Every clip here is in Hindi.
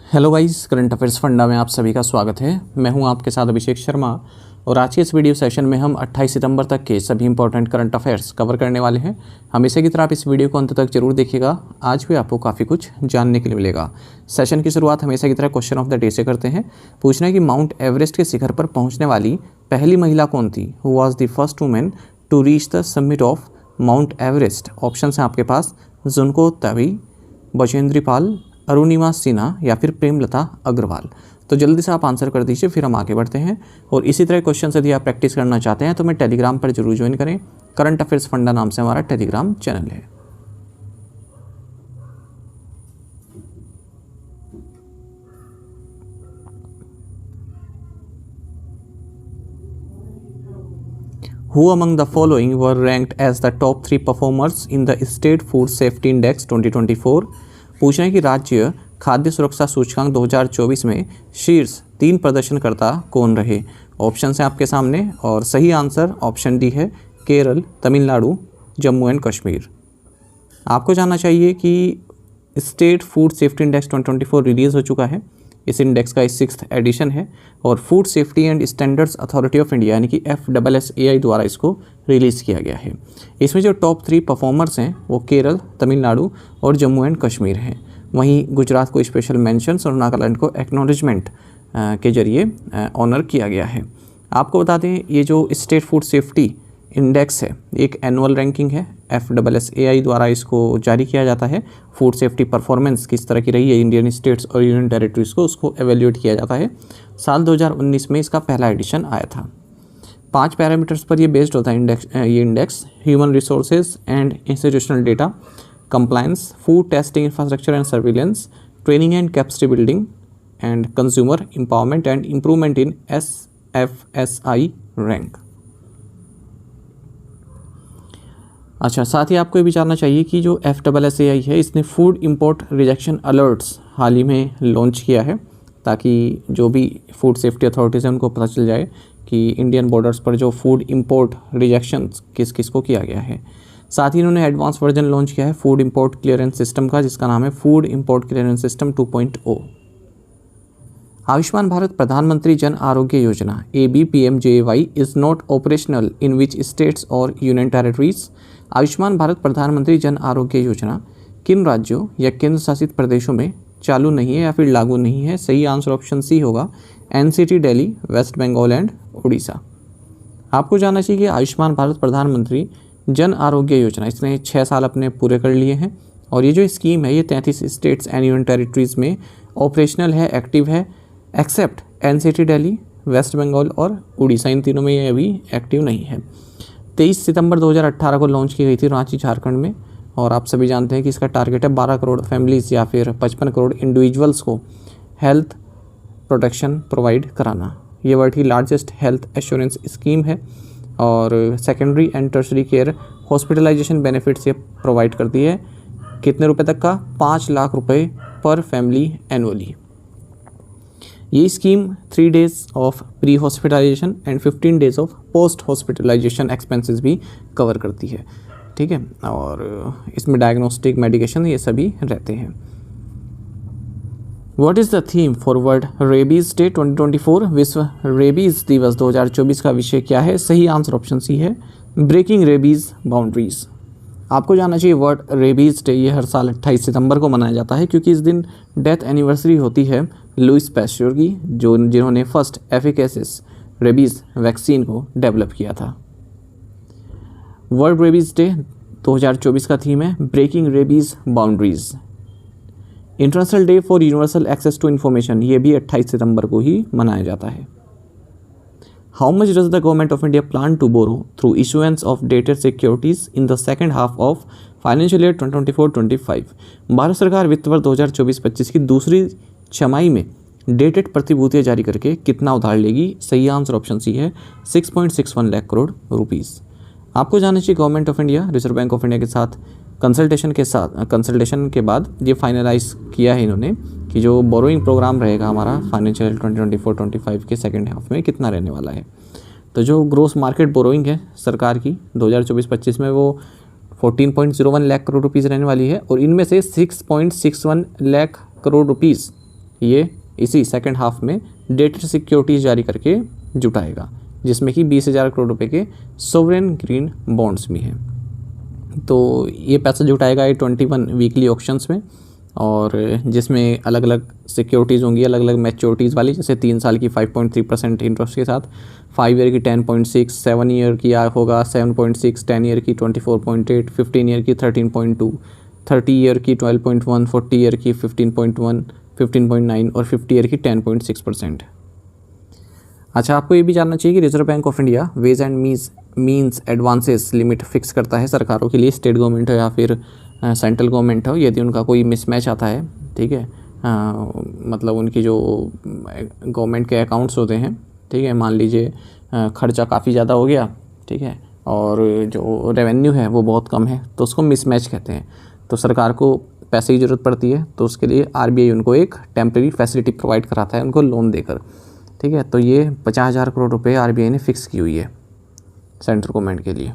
Hello guys, current affairs funda में आप सभी का स्वागत है। मैं हूं आपके साथ अभिषेक शर्मा और आज के इस वीडियो सेशन में हम 28 सितंबर तक के सभी इंपॉर्टेंट करंट अफेयर्स कवर करने वाले हैं। हमेशा की तरह आप इस वीडियो को अंत तक जरूर देखिएगा, आज भी आपको काफ़ी कुछ जानने के लिए मिलेगा। सेशन की शुरुआत हमेशा की तरह क्वेश्चन ऑफ द डे से करते हैं। पूछना है कि माउंट एवरेस्ट के शिखर पर पहुँचने वाली पहली महिला कौन थी? Who was the first women to reach the summit of Mount Everest? Option हैं आपके पास जुनको तवी, बचेंद्री पाल, अरुणिमा सिन्हा या फिर प्रेमलता अग्रवाल। तो जल्दी से आप आंसर कर दीजिए, फिर हम आगे बढ़ते हैं। और इसी तरह क्वेश्चन यदि आप प्रैक्टिस करना चाहते हैं तो मैं टेलीग्राम पर जरूर ज्वाइन करें। करंट अफेयर्स फंडा नाम से हमारा टेलीग्राम चैनल है। Who among the following were ranked as the top 3 performers in the State Food Safety Index 2024? पूछना है कि राज्य खाद्य सुरक्षा सूचकांक 2024 में शीर्ष 3 प्रदर्शनकर्ता कौन रहे? ऑप्शन है आपके सामने और सही आंसर ऑप्शन डी है केरल, तमिलनाडु, जम्मू एंड कश्मीर। आपको जानना चाहिए कि state food safety index 2024 release हो चुका है। इस इंडेक्स का 6th एडिशन है और food safety and standards authority of India यानी कि FSSAI द्वारा इसको रिलीज़ किया गया है। इसमें जो टॉप 3 परफॉर्मर्स हैं वो केरल, तमिलनाडु और जम्मू एंड कश्मीर हैं। वहीं गुजरात को स्पेशल मेंशंस और नागालैंड को एक्नॉलेजमेंट के जरिए ऑनर किया गया है। आपको बता दें ये जो स्टेट फूड सेफ्टी इंडेक्स है एक एनुअल रैंकिंग है, FSSAI द्वारा इसको जारी किया जाता है। फूड सेफ्टी परफॉर्मेंस किस तरह की रही है इंडियन स्टेट्स और यूनियन टेरिटरीज़ को उसको एवेल्यूएट किया जाता है। साल 2019 में इसका पहला एडिशन आया था। 5 पैरामीटर्स पर ये बेस्ड होता है ये index human resources and institutional data, compliance, food testing infrastructure and surveillance, training and capacity building and consumer empowerment and improvement in SFSI rank. अच्छा, साथ ही आपको ये भी जानना चाहिए कि जो FSSAI है इसने फूड इंपोर्ट रिजेक्शन अलर्ट्स हाल ही में लॉन्च किया है ताकि जो भी फूड सेफ्टी अथॉरिटीज़ हैं उनको पता चल जाए कि इंडियन बॉर्डर्स पर जो फूड इंपोर्ट रिजेक्शन किस किस को किया गया है। साथ ही इन्होंने एडवांस वर्जन लॉन्च किया है फूड इंपोर्ट क्लियरेंस सिस्टम का, जिसका नाम है food import clearance system 2.0। Ayushman Bharat प्रधानमंत्री Jan Arogya Yojana ABPMJAY is not operational in which states और यूनियन टेरिटरीज? आयुष्मान भारत प्रधानमंत्री जन आरोग्य योजना किन राज्यों या केंद्र शासित प्रदेशों में चालू नहीं है या फिर लागू नहीं है? सही आंसर ऑप्शन सी होगा NCT दिल्ली, वेस्ट बंगाल एंड उड़ीसा। आपको जानना चाहिए कि आयुष्मान भारत प्रधानमंत्री जन आरोग्य योजना इसने 6 साल अपने पूरे कर लिए हैं और ये जो स्कीम है ये 33 स्टेट्स एंड यूनियन टेरिटरीज़ में ऑपरेशनल है, एक्टिव है, एक्सेप्ट NCT दिल्ली, वेस्ट बंगाल और उड़ीसा। इन तीनों में ये अभी एक्टिव नहीं है। 23 सितंबर 2018 को लॉन्च की गई थी रांची, झारखंड में और आप सभी जानते हैं कि इसका टारगेट है 12 करोड़ फैमिलीज़ या फिर 55 करोड़ इंडिविजुअल्स को हेल्थ प्रोटेक्शन प्रोवाइड कराना। ये वर्ल्ड की लार्जेस्ट हेल्थ एश्योरेंस स्कीम है और secondary and tertiary care hospitalisation benefits ये प्रोवाइड करती है। कितने रुपए तक का? 5 लाख रुपए पर फैमिली एनुअली। ये scheme 3 days of pre hospitalisation and 15 days of post hospitalisation expenses भी कवर करती है, ठीक है। और इसमें डायग्नोस्टिक, मेडिकेशन ये सभी रहते हैं। What is the theme for world Rabies Day 2024? विश्व रेबीज़ दिवस 2024 का विषय क्या है? सही आंसर ऑप्शन सी है ब्रेकिंग रेबीज़ बाउंड्रीज। आपको जानना चाहिए वर्ल्ड रेबीज़ डे ये हर साल 28 सितंबर को मनाया जाता है क्योंकि इस दिन डेथ एनिवर्सरी होती है लुइस पैस्चर की, जिन्होंने फर्स्ट एफिकेसिस रेबीज़ वैक्सीन को डेवलप किया था। वर्ल्ड रेबीज़ डे 2024 का थीम है breaking rabies boundaries. International Day for Universal Access to Information ये भी 28 सितंबर को ही मनाया जाता है। How much does the government of India plan to borrow through issuance of dated securities in the second half of financial year 2024-25? भारत सरकार वित्त वर्ष 2024-25 की दूसरी छमाही में डेटेड प्रतिभूतियाँ जारी करके कितना उधार लेगी? सही आंसर ऑप्शन सी है 6.61 लाख करोड़ रुपीज़। आपको जानना चाहिए government of India reserve Bank of India के साथ कंसल्टेशन के बाद ये फाइनलाइज किया है इन्होंने कि जो बोरोइंग प्रोग्राम रहेगा हमारा फाइनेंशियल 2024-25 के सेकेंड हाफ में कितना रहने वाला है। तो जो ग्रोस मार्केट बोरोइंग है सरकार की 2024-25 में वो 14.01 लाख करोड़ रुपीज़ रहने वाली है और इनमें से 6.61 लाख करोड़ रुपीज़ ये इसी सेकंड हाफ में डेटेड सिक्योरिटीज़ जारी करके जुटाएगा, जिसमें कि 20,000 करोड़ रुपए के सोवरेन ग्रीन बॉन्ड्स भी हैं। तो ये पैसा जुटाएगा ये 21 वीकली ऑक्शंस में, और जिसमें अलग अलग सिक्योरिटीज़ होंगी, अलग अलग मैच्योरिटीज़ वाली, जैसे 3 साल की 5.3% इंटरेस्ट के साथ, 5 ईयर की 10.6, 7 ईयर की होगा 7.6, 10 ईयर की 24.8, 15 ईयर की 13.2, 30 ईयर की 12.1, 40 ईयर की 15.1, 15.9 और 50 ईयर की 10.6%। अच्छा, आपको ये भी जानना चाहिए कि Reserve Bank of India ways and means advances limit fix करता है सरकारों के लिए, स्टेट गवर्नमेंट हो या फिर सेंट्रल गवर्नमेंट हो, यदि उनका कोई मिसमैच आता है, ठीक है, मतलब उनकी जो गवर्नमेंट के अकाउंट्स होते हैं, ठीक है, मान लीजिए खर्चा काफ़ी ज़्यादा हो गया, ठीक है, और जो रेवेन्यू है वो बहुत कम है, तो उसको मिसमैच कहते हैं। तो सरकार को पैसे की ज़रूरत पड़ती है, तो उसके लिए आरबीआई उनको एक टेम्प्रेरी फैसिलिटी प्रोवाइड कराता है, उनको लोन देकर, ठीक है। तो ये 50,000 करोड़ रुपए आरबीआई ने फिक्स की हुई है सेंट्रल गवर्नमेंट के लिए।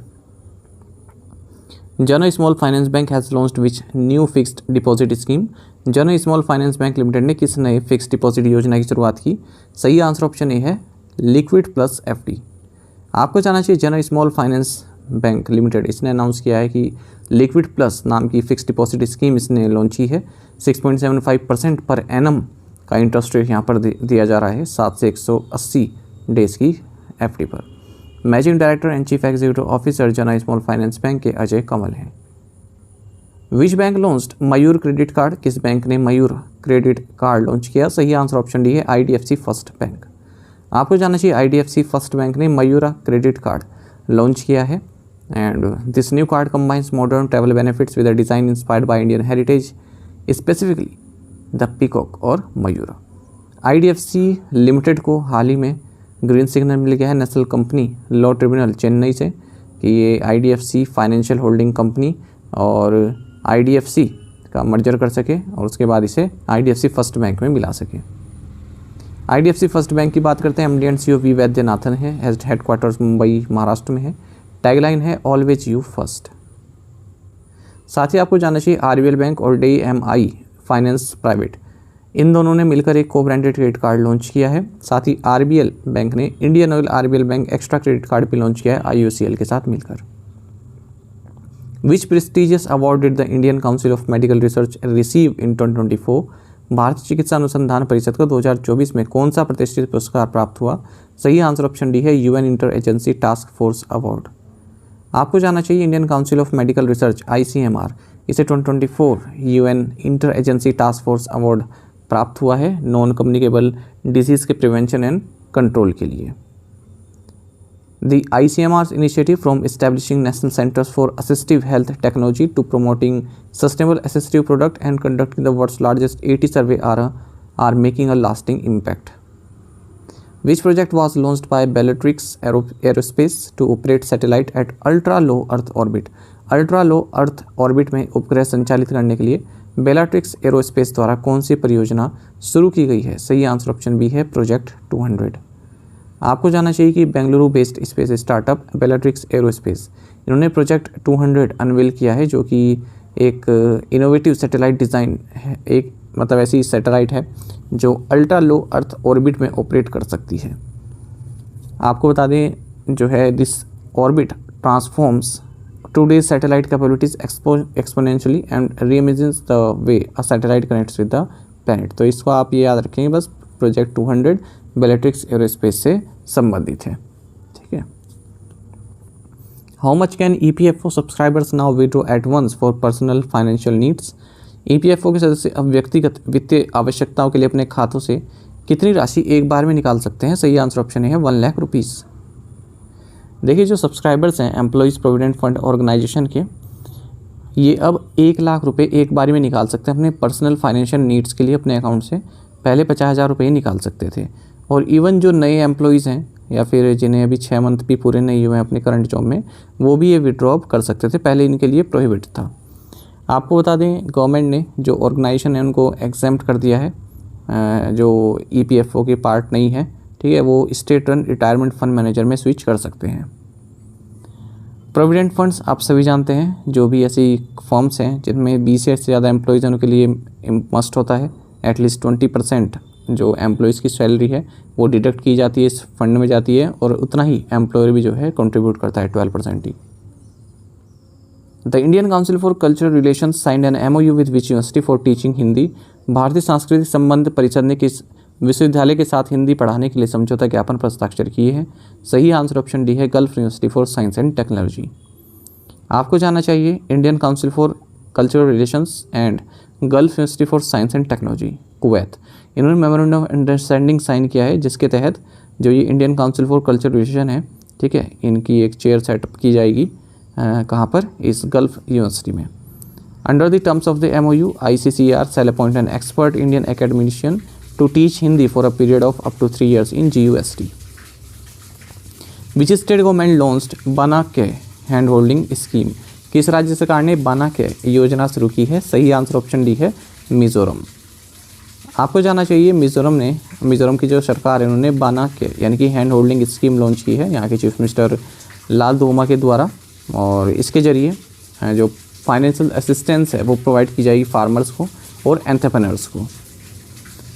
जन small finance bank has launched which new fixed deposit scheme. जन स्मॉल फाइनेंस बैंक लिमिटेड ने किस नए फिक्स्ड डिपॉजिट योजना की शुरुआत की? सही आंसर ऑप्शन ए है लिक्विड प्लस एफडी। आपको जानना चाहिए जन स्मॉल फाइनेंस बैंक लिमिटेड, इसने अनाउंस किया है कि लिक्विड प्लस नाम की फिक्स्ड डिपॉजिट स्कीम इसने लॉन्च की है। 6.75% पर एनम का इंटरेस्ट रेट यहाँ पर दिया जा रहा है 7 से 180 डेज़ की एफडी पर। Managing director and chief executive officer जन स्मॉल फाइनेंस बैंक के अजय कमल हैं। Which bank launched Mayur credit card? किस बैंक ने मयूर क्रेडिट कार्ड लॉन्च किया? सही आंसर ऑप्शन डी है आईडीएफसी फर्स्ट बैंक। आपको जानना चाहिए आईडीएफसी फर्स्ट बैंक ने मयूरा क्रेडिट कार्ड लॉन्च किया है, and this new card combines modern travel benefits with a design inspired by Indian heritage, specifically the peacock और मयूरा। आईडीएफसी लिमिटेड को हाल ही में ग्रीन सिग्नल मिल गया है national company law tribunal Chennai से कि ये आईडीएफसी फाइनेंशियल होल्डिंग कंपनी और आईडीएफसी का मर्जर कर सके और उसके बाद इसे आईडीएफसी फर्स्ट बैंक में मिला सके। आईडीएफसी फर्स्ट बैंक की बात करते हैं, MD and CEO we Vaidyanathan है, हेडक्वार्टर्स मुंबई महाराष्ट्र में है। टैगलाइन है ऑलवेज यू फर्स्ट। साथ ही आपको जानना चाहिए आरबीएल बैंक और डीएमआई फाइनेंस प्राइवेट, इन दोनों ने मिलकर एक को ब्रांडेड क्रेडिट कार्ड लॉन्च किया है। साथ ही आरबीएल बैंक ने Indian oil RBL bank extra credit card भी लॉन्च किया है आईओसीएल के साथ मिलकर। Which prestigious award did the Indian council of medical research receive in 2024? भारतीय चिकित्सा अनुसंधान परिषद को 2024 में कौन सा प्रतिष्ठित पुरस्कार प्राप्त हुआ? सही आंसर ऑप्शन डी है UN inter agency task force award. आपको जानना चाहिए Indian council of medical research ICMR, इसे 2024 UN inter agency task force award प्राप्त हुआ है नॉन कम्युनिकेबल डिजीज़ के प्रिवेंशन एंड कंट्रोल के लिए। The ICMR's initiative from establishing National Centers for Assistive Health Technology to promoting sustainable assistive product and conducting the world's largest 80 survey are making a lasting impact. Which project was launched by Bellatrix Aerospace to operate satellite at ultra low Earth orbit? Ultra low Earth orbit में उपग्रह संचालित करने के लिए बेलाट्रिक्स एरोस्पेस द्वारा कौन सी परियोजना शुरू की गई है? सही आंसर ऑप्शन बी है प्रोजेक्ट 200। आपको जानना चाहिए कि Bengaluru based space startup Bellatrix aerospace, इन्होंने प्रोजेक्ट 200 अनवील किया है, जो कि एक इनोवेटिव सैटेलाइट डिज़ाइन है, एक मतलब ऐसी सैटेलाइट है जो अल्ट्रा लो अर्थ ऑर्बिट में ऑपरेट कर सकती है। आपको बता दें जो है this orbit transforms today's satellite capabilities exponentially and reimagines the way a satellite connects with the planet. तो इसको आप ये याद रखेंगे, बस प्रोजेक्ट 200 बेलाट्रिक्स एरोस्पेस से संबंधित है, ठीक है। How much can EPFO subscribers now withdraw at once for personal financial needs? EPFO के सदस्य अब व्यक्तिगत वित्तीय आवश्यकताओं के लिए अपने खातों से कितनी राशि एक बार में निकाल सकते हैं? सही आंसर ऑप्शन है 1 लाख रुपीज़। देखिए जो सब्सक्राइबर्स हैं एम्प्लॉयज़ प्रोविडेंट फंड ऑर्गेनाइजेशन के, ये अब 1 लाख रुपये एक बार में निकाल सकते हैं अपने पर्सनल फाइनेंशियल नीड्स के लिए अपने अकाउंट से। पहले 50,000 रुपये निकाल सकते थे। और इवन जो नए एम्प्लॉयज़ हैं या फिर जिन्हें अभी 6 मंथ भी पूरे नहीं हुए हैं अपने करंट जॉब में, वो भी ये विड्रॉ कर सकते थे, पहले इनके लिए प्रोहिबिट था। आपको बता दें गवर्नमेंट ने जो ऑर्गेनाइजेशन है उनको एग्जेम्प्ट कर दिया है, जो ईपीएफओ के पार्ट नहीं है, ठीक है, वो state run retirement fund manager में स्विच कर सकते हैं। प्रोविडेंट फंड्स आप सभी जानते हैं, जो भी ऐसी फर्म्स हैं जिनमें 20 से ज़्यादा एम्प्लॉयज़ हैं उनके लिए मस्ट होता है एटलीस्ट 20% जो एम्प्लॉयज़ की सैलरी है वो डिडक्ट की जाती है, इस फंड में जाती है, और उतना ही एम्प्लॉयर भी जो है कंट्रीब्यूट करता है, 12% ही। The Indian council for cultural relations signed an MOU with which university for teaching Hindi. भारतीय सांस्कृतिक संबंध परिषद ने किस विश्वविद्यालय के साथ हिंदी पढ़ाने के लिए समझौता ज्ञापन पर हस्ताक्षर किए हैं? सही आंसर ऑप्शन डी है, gulf university for science and technology. आपको जानना चाहिए Indian council for cultural relations and gulf university for science and technology Kuwait, इन्होंने मेमोरेंडम ऑफ अंडरस्टैंडिंग साइन किया है, जिसके तहत जो ये Indian council for cultural relation है, ठीक है, इनकी एक चेयर सेटअप की जाएगी कहाँ पर, इस गल्फ यूनिवर्सिटी में। Under the terms of the MOU, ICCR shall appoint an expert Indian academician to teach Hindi for a period of up to 3 years in GUST. Which state government launched Banake hand holding scheme? किस राज्य सरकार ने बानाके योजना शुरू की है? सही आंसर ऑप्शन डी है, मिजोरम। आपको जानना चाहिए मिजोरम की जो सरकार है उन्होंने बानाके यानी कि हैंड होल्डिंग स्कीम लॉन्च की है यहाँ के चीफ मिनिस्टर लाल धोमा के द्वारा, और इसके ज़रिए जो फाइनेंशियल असिस्टेंस है वो प्रोवाइड की जाएगी फार्मर्स को और एंटरप्रेन्योर्स को।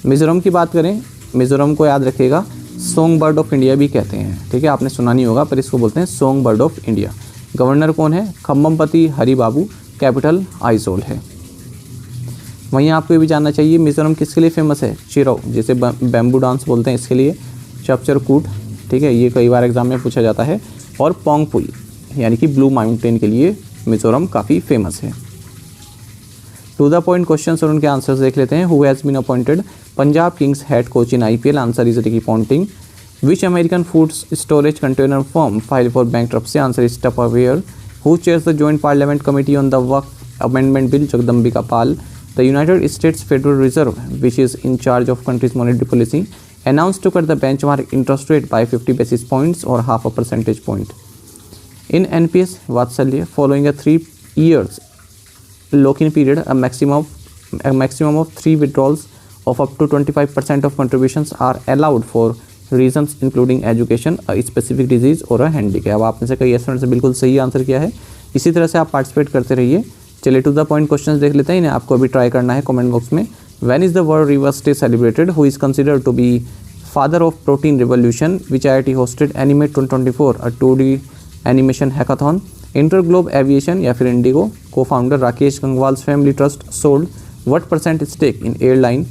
मिज़ोरम की बात करें, मिज़ोरम को याद रखिएगा सॉन्ग बर्ड ऑफ इंडिया भी कहते हैं, ठीक है, आपने सुना नहीं होगा पर इसको बोलते हैं song bird of India. Governor कौन है? खम्ममपति हरिबाबू। कैपिटल आइजोल है। वहीं आपको ये भी जानना चाहिए मिज़ोरम किसके लिए फेमस है? चिरो, जिसे बैम्बू डांस बोलते हैं, इसके लिए। चपचरकूट, ठीक है, ये कई बार एग्जाम में पूछा जाता है। और पोंगपुई यानी कि ब्लू माउंटेन के लिए मिज़ोरम काफ़ी फेमस है। टू द पॉइंट क्वेश्चंस और उनके आंसर्स देख लेते हैं। Who has been appointed Punjab Kings head coach in IPL? Answer is Ricky Ponting. Which American food storage container firm file for bankruptcy? Answer is Tupperware. Who chairs the joint parliament committee on the Waqf amendment bill? Jagdambika Pal. The United States Federal Reserve which is in charge of country's monetary policy announced to cut the benchmark interest rate by 50 basis points or half a percentage point. In NPS Vatsalya, following a 3 years lock-in period, a maximum of 3 withdrawals of up to 25% of contributions are allowed for reasons including education, a specific disease or a handicap. अब आप में से कई स्टूडेंट्स ने बिल्कुल सही आंसर किया है। इसी तरह से आप पार्टिसिपेट करते रहिए। चलिए टू द पॉइंट क्वेश्चंस देख लेते हैं, इन्हें आपको अभी ट्राई करना है कमेंट बॉक्स में। When is the World River Day celebrated? Who is considered to be father of protein revolution? Which IIT hosted Animate 2024, a 2D animation hackathon? Interglobe Aviation या फिर Indigo co-founder Rakesh Gangwal's family trust sold what % stake in airline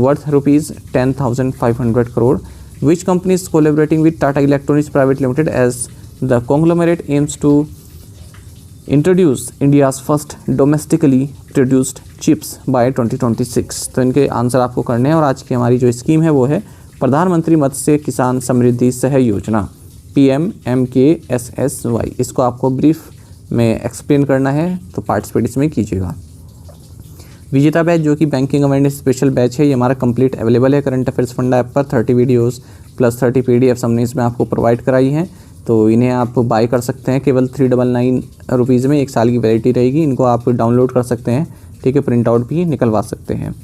worth rupees 10,500 crore? Which company is collaborating with Tata Electronics Private Limited as the conglomerate aims to introduce India's first domestically produced chips by 2026? तो इनके आंसर आपको करने हैं। और आज की हमारी जो स्कीम है वो है प्रधानमंत्री मत्स्य किसान समृद्धि सह योजना, PMMKSSY। इसको आपको ब्रीफ में एक्सप्लेन करना है, तो पार्टिसिपेट इसमें कीजिएगा। विजेता बैच जो कि बैंकिंग अवेयरनेस स्पेशल बैच है, ये हमारा कंप्लीट अवेलेबल है करंट अफेयर्स फंडा ऐप पर। 30 वीडियोज़ प्लस 30 PDF हमने इसमें आपको प्रोवाइड कराई हैं, तो इन्हें आप बाय कर सकते हैं केवल 399 रुपीज़ में। 1 साल की वैलिडिटी रहेगी। इनको आप डाउनलोड कर सकते हैं, ठीक है, प्रिंट आउट भी निकलवा सकते हैं।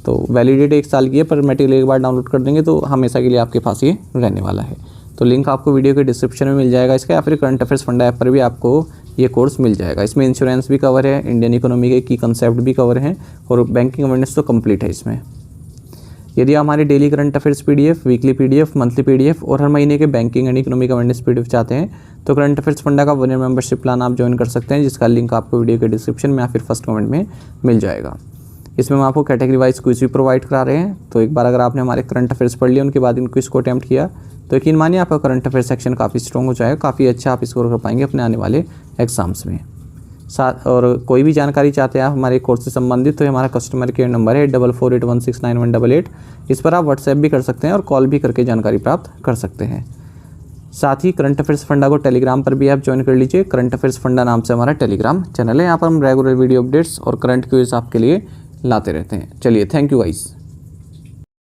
तो वैलिडिटी 1 साल की है, पर मटेरियल एक बार डाउनलोड कर देंगे तो हमेशा के लिए आपके पास ये रहने वाला है। तो लिंक आपको वीडियो के डिस्क्रिप्शन में मिल जाएगा इसका, या फिर करंट अफेयर्स फंडा ऐप पर भी आपको ये कोर्स मिल जाएगा। इसमें इंश्योरेंस भी कवर है, इंडियन इकोनॉमी के की कंसेप्ट भी कवर हैं, और बैंकिंग अवेयरनेस तो कंप्लीट है इसमें। यदि आप हमारे daily current affairs PDF, weekly PDF, monthly PDF और हर महीने के banking and economic awareness PDF चाहते हैं, तो करंट अफेयर्स फंडा का 1 ईयर मेंबरशिप प्लान आप ज्वाइन कर सकते हैं, जिसका लिंक आपको वीडियो के डिस्क्रिप्शन में या फिर फर्स्ट कमेंट में मिल जाएगा। इसमें हम आपको कैटेगरी वाइज क्विज भी प्रोवाइड करा रहे हैं। तो एक बार अगर आपने हमारे करंट अफेयर्स पढ़ लिया, उनके बाद इन क्विज को अटैम्प्ट किया, तो यकीन मानिए आपका करंट अफेयर सेक्शन काफ़ी स्ट्रॉन्ग हो जाएगा, काफ़ी अच्छा आप स्कोर कर पाएंगे अपने आने वाले एग्जाम्स में। साथ और कोई भी जानकारी चाहते हैं आप हमारे कोर्स से संबंधित, तो हमारा कस्टमर केयर नंबर है 8481699188। इस पर आप व्हाट्सएप भी कर सकते हैं और कॉल भी करके जानकारी प्राप्त कर सकते हैं। साथ ही करंट अफेयर्स फंडा को टेलीग्राम पर भी आप ज्वाइन कर लीजिए। करंट अफेयर्स फंडा नाम से हमारा टेलीग्राम चैनल है। यहाँ पर हम रेगुलर वीडियो अपडेट्स और करंट क्विज आपके लिए लाते रहते हैं। चलिए, थैंक यू गाइस।